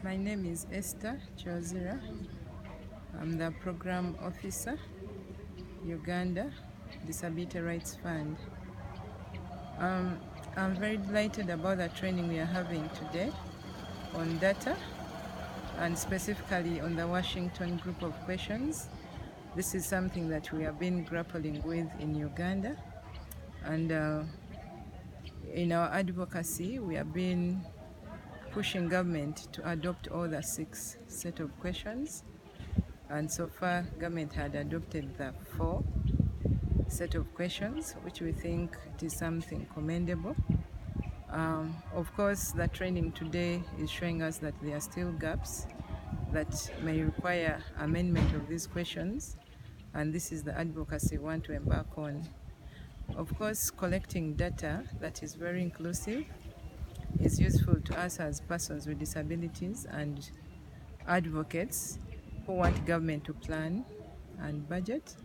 My name is Esther Kyozira. I'm the Program Officer, Uganda Disability Rights Fund. I'm very delighted about the training we are having today on data and specifically on the Washington group of questions. This is something that we have been grappling with in Uganda, and in our advocacy we have been pushing government to adopt all the 6 set of questions, and so far government had adopted the 4 set of questions, which we think it is something commendable. Of course, the training today is showing us that there are still gaps that may require amendment of these questions, and this is the advocacy we want to embark on. Of course, collecting data that is very inclusive is useful to us as persons with disabilities and advocates who want government to plan and budget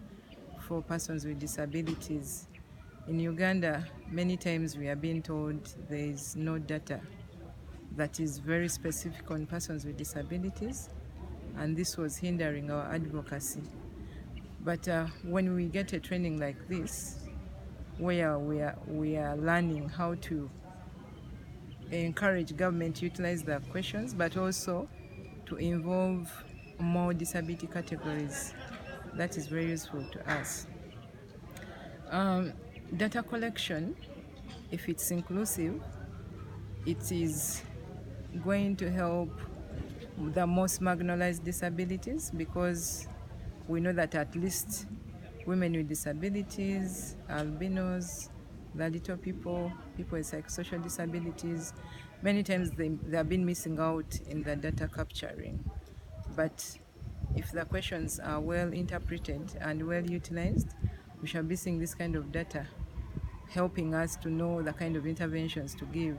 for persons with disabilities. In Uganda, many times we are being told there is no data that is very specific on persons with disabilities, and this was hindering our advocacy. But when we get a training like this, where we are learning how to encourage government to utilize the questions, but also to involve more disability categories, that is very useful to us. Data collection, if it's inclusive, it is going to help the most marginalized disabilities, because we know that at least women with disabilities, albinos, the little people with psychosocial disabilities, many times they have been missing out in the data capturing. But if the questions are well interpreted and well utilized, we shall be seeing this kind of data helping us to know the kind of interventions to give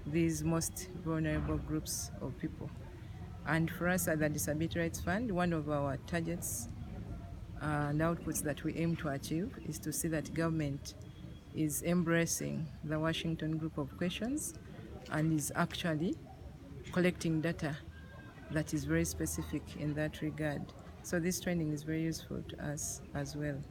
these most vulnerable groups of people. And for us at the Disability Rights Fund, one of our targets and outputs that we aim to achieve is to see that government is embracing the Washington group of questions and is actually collecting data that is very specific in that regard. So this training is very useful to us as well.